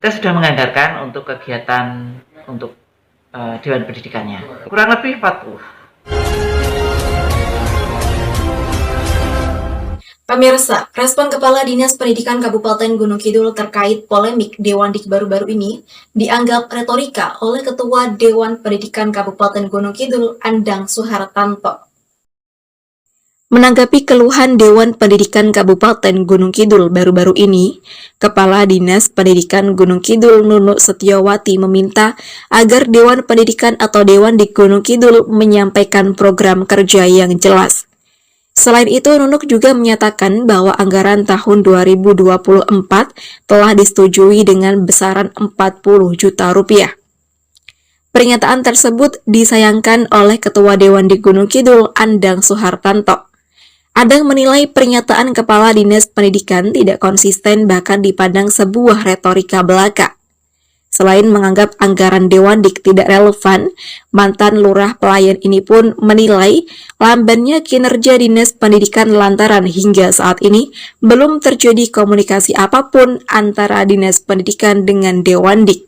kita sudah menganggarkan untuk kegiatan untuk Dewan Pendidikannya kurang lebih 40. Pemirsa, respon Kepala Dinas Pendidikan Kabupaten Gunung Kidul terkait polemik Dewandik baru-baru ini dianggap retorika oleh Ketua Dewan Pendidikan Kabupaten Gunung Kidul, Andang Suhartanto. Menanggapi keluhan Dewan Pendidikan Kabupaten Gunung Kidul baru-baru ini, Kepala Dinas Pendidikan Gunung Kidul Nunuk Setiawati meminta agar Dewan Pendidikan atau Dewandik Gunung Kidul menyampaikan program kerja yang jelas. Selain itu, Nunuk juga menyatakan bahwa anggaran tahun 2024 telah disetujui dengan besaran 40 juta rupiah. Pernyataan tersebut disayangkan oleh Ketua Dewandik Gunung Kidul, Andang Suhartanto. Andang menilai pernyataan Kepala Dinas Pendidikan tidak konsisten bahkan dipandang sebuah retorika belaka. Selain menganggap anggaran Dewandik tidak relevan, mantan lurah pelayan ini pun menilai lambannya kinerja Dinas Pendidikan lantaran hingga saat ini belum terjadi komunikasi apapun antara Dinas Pendidikan dengan Dewandik.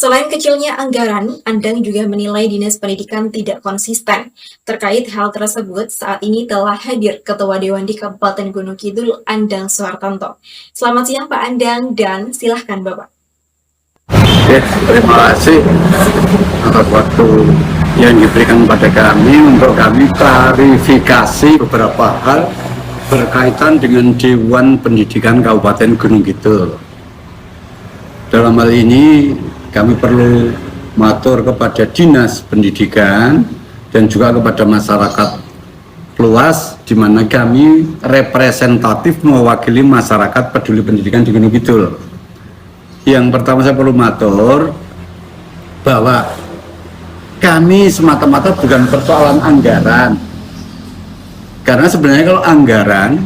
Selain kecilnya anggaran, Andang juga menilai Dinas Pendidikan tidak konsisten. Terkait hal tersebut, saat ini telah hadir Ketua Dewandik Kabupaten Gunung Kidul, Andang Suhartanto. Selamat siang Pak Andang, dan silahkan Bapak. Terima kasih atas waktu yang diberikan kepada kami untuk kami klarifikasi beberapa hal berkaitan dengan Dewan Pendidikan Kabupaten Gunung Kidul. Dalam hal ini kami perlu matur kepada Dinas Pendidikan dan juga kepada masyarakat luas, di mana kami representatif mewakili masyarakat peduli pendidikan di Gunung Kidul. Yang pertama saya perlu matur bahwa kami semata-mata bukan persoalan anggaran, karena sebenarnya kalau anggaran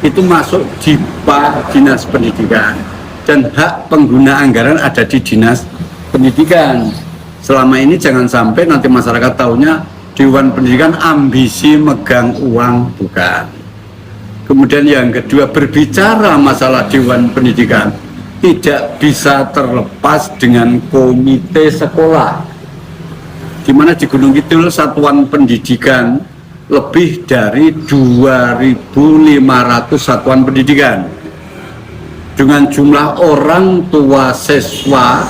itu masuk di Pak Dinas Pendidikan dan hak pengguna anggaran ada di Dinas Pendidikan. Selama ini jangan sampai nanti masyarakat tahunya Dewan Pendidikan ambisi megang uang, bukan. Kemudian yang kedua, berbicara masalah Dewan Pendidikan tidak bisa terlepas dengan komite sekolah, di mana di Gunung Kidul satuan pendidikan lebih dari 2.500 satuan pendidikan dengan jumlah orang tua siswa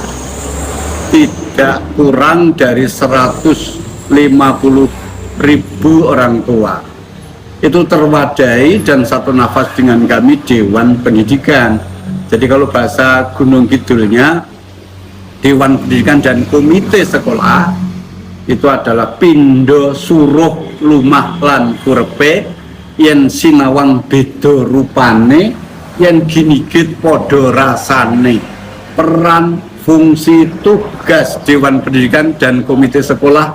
tidak kurang dari 150.000 orang tua. Itu terwadai dan satu nafas dengan kami Dewan Pendidikan. Jadi kalau bahasa Gunung Kidulnya, Dewan Pendidikan dan Komite Sekolah itu adalah pindo suruh lumah lan kurepe yen sinawang beda rupane yen ginigit podo rasane. Peran, fungsi, tugas Dewan Pendidikan dan Komite Sekolah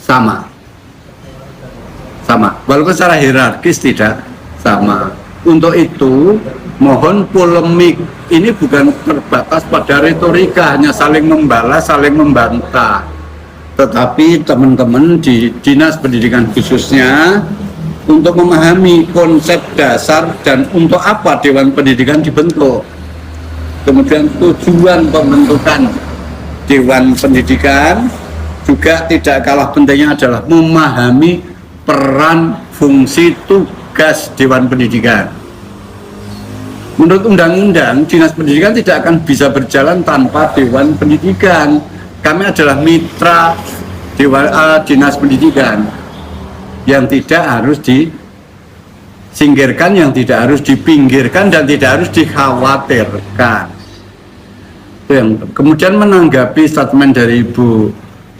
sama, walaupun secara hierarkis tidak sama. Untuk itu mohon polemik ini bukan terbatas pada retorika, hanya saling membalas, saling membantah, tetapi teman-teman di Dinas Pendidikan khususnya untuk memahami konsep dasar dan untuk apa Dewan Pendidikan dibentuk. Kemudian tujuan pembentukan Dewan Pendidikan juga tidak kalah pentingnya adalah memahami peran, fungsi, tugas Dewan Pendidikan. Menurut undang-undang, Dinas Pendidikan tidak akan bisa berjalan tanpa Dewan Pendidikan. Kami adalah mitra Dinas Pendidikan yang tidak harus disingkirkan, yang tidak harus dipinggirkan, dan tidak harus dikhawatirkan. Kemudian menanggapi statement dari Ibu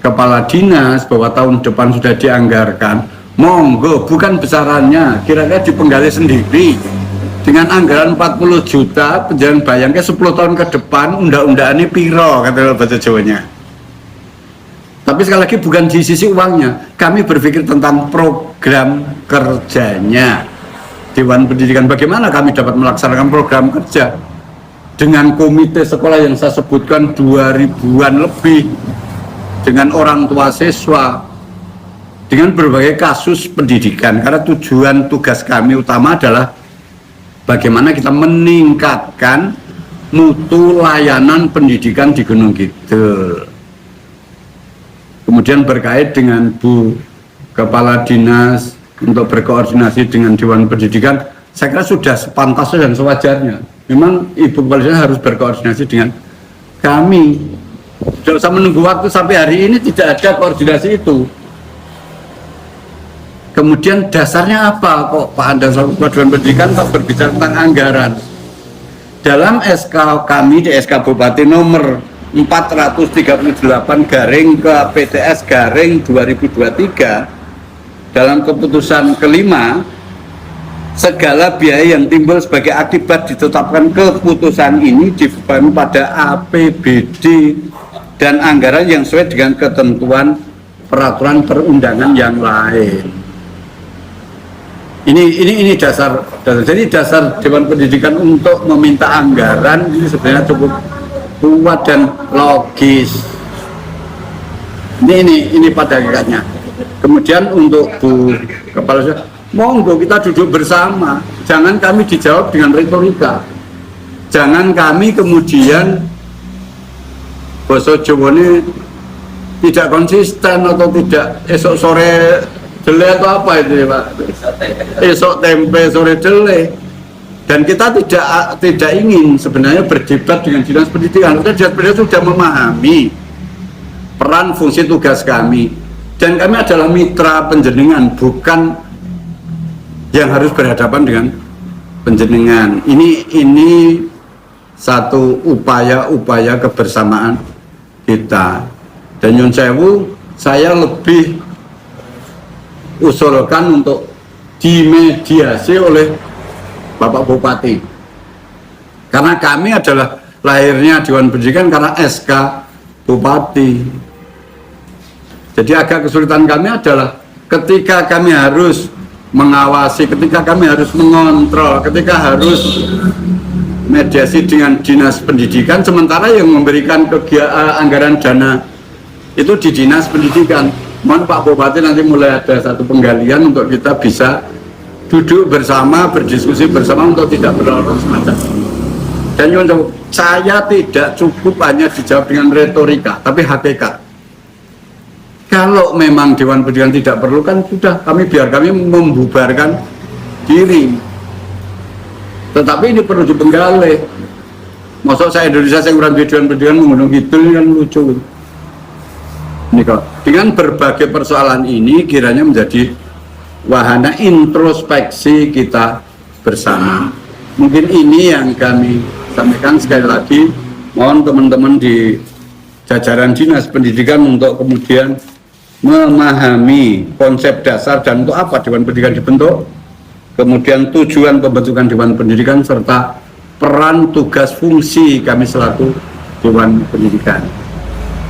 Kepala Dinas bahwa tahun depan sudah dianggarkan, monggo, bukan besarannya, kira-kira dipenggali sendiri dengan anggaran 40 juta, jangan bayangkan 10 tahun ke depan undang-undang ini piro, kata bahasa Jawanya. Tapi sekali lagi bukan di sisi uangnya, kami berpikir tentang program kerjanya Dewan Pendidikan, bagaimana kami dapat melaksanakan program kerja dengan komite sekolah yang saya sebutkan 2000-an lebih, dengan orang tua siswa, dengan berbagai kasus pendidikan, karena tujuan tugas kami utama adalah bagaimana kita meningkatkan mutu layanan pendidikan di Gunung Kidul. Kemudian berkait dengan Bu Kepala Dinas untuk berkoordinasi dengan Dewan Pendidikan, saya kira sudah sepantasnya dan sewajarnya. Memang Ibu Kepala Dinas harus berkoordinasi dengan kami. Tidak usah menunggu waktu sampai hari ini tidak ada koordinasi itu. Kemudian dasarnya apa kok Pak Andang selaku Ketua Dewan Pendidikan kok berbicara tentang anggaran? Dalam SK kami di SK Bupati nomor 438 garing ke PTS garing 2023 dalam keputusan kelima, segala biaya yang timbul sebagai akibat ditetapkan keputusan ini dibebankan pada APBD dan anggaran yang sesuai dengan ketentuan peraturan perundangan yang lain. Ini dasar. Jadi dasar Dewan Pendidikan untuk meminta anggaran ini sebenarnya cukup kuat dan logis. Ini pada hakikatnya. Kemudian untuk Bu Kepala Dinas, monggo kita duduk bersama. Jangan kami dijawab dengan retorika. Jangan kami kemudian basa Jawa ini tidak konsisten atau tidak esok sore jelek atau apa itu ya Pak? Esok tempe sore jelek. Dan kita tidak ingin sebenarnya berdebat dengan Dinas Pendidikan. Karena Dinas Pendidikan sudah memahami peran fungsi tugas kami. Dan kami adalah mitra penjenengan, bukan yang harus berhadapan dengan penjenengan. Ini satu upaya kebersamaan kita. Dan nyun sewu, saya lebih usulkan untuk dimediasi oleh Bapak Bupati, karena kami adalah lahirnya Dewan Pendidikan karena SK Bupati. Jadi agak kesulitan kami adalah ketika kami harus mengawasi, ketika kami harus mengontrol, ketika harus mediasi dengan Dinas Pendidikan, sementara yang memberikan anggaran dana itu di Dinas Pendidikan. Mohon Pak Bupati nanti mulai ada satu penggalian untuk kita bisa duduk bersama, berdiskusi bersama untuk tidak berlarut semacam. Dan saya tidak cukup hanya dijawab dengan retorika, tapi hakikat. Kalau memang Dewan Pendidikan tidak perlu, kan sudah biar kami membubarkan diri. Tetapi ini perlu dipenggali. Maksud saya Indonesia yang kurang Dewan Pendidikan mengundang itu kan lucu. Ini kok dengan berbagai persoalan ini kiranya menjadi wahana introspeksi kita bersama. Mungkin ini yang kami sampaikan. Sekali lagi mohon teman-teman di jajaran Dinas Pendidikan untuk kemudian memahami konsep dasar dan untuk apa Dewan Pendidikan dibentuk, kemudian tujuan pembentukan Dewan Pendidikan serta peran tugas fungsi kami selaku Dewan Pendidikan.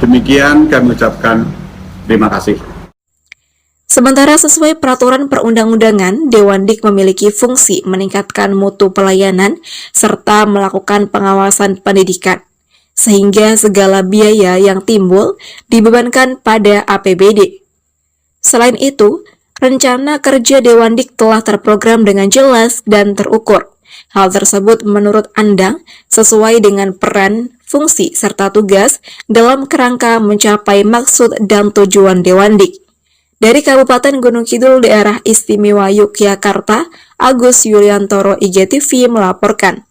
Demikian kami ucapkan terima kasih. Sementara sesuai peraturan perundang-undangan, Dewan Dik memiliki fungsi meningkatkan mutu pelayanan serta melakukan pengawasan pendidikan, sehingga segala biaya yang timbul dibebankan pada APBD. Selain itu, rencana kerja Dewan Dik telah terprogram dengan jelas dan terukur. Hal tersebut menurut Andang sesuai dengan peran, fungsi, serta tugas dalam kerangka mencapai maksud dan tujuan Dewan Dik. Dari Kabupaten Gunung Kidul, Daerah Istimewa Yogyakarta, Agus Yuliantoro, IGTV melaporkan.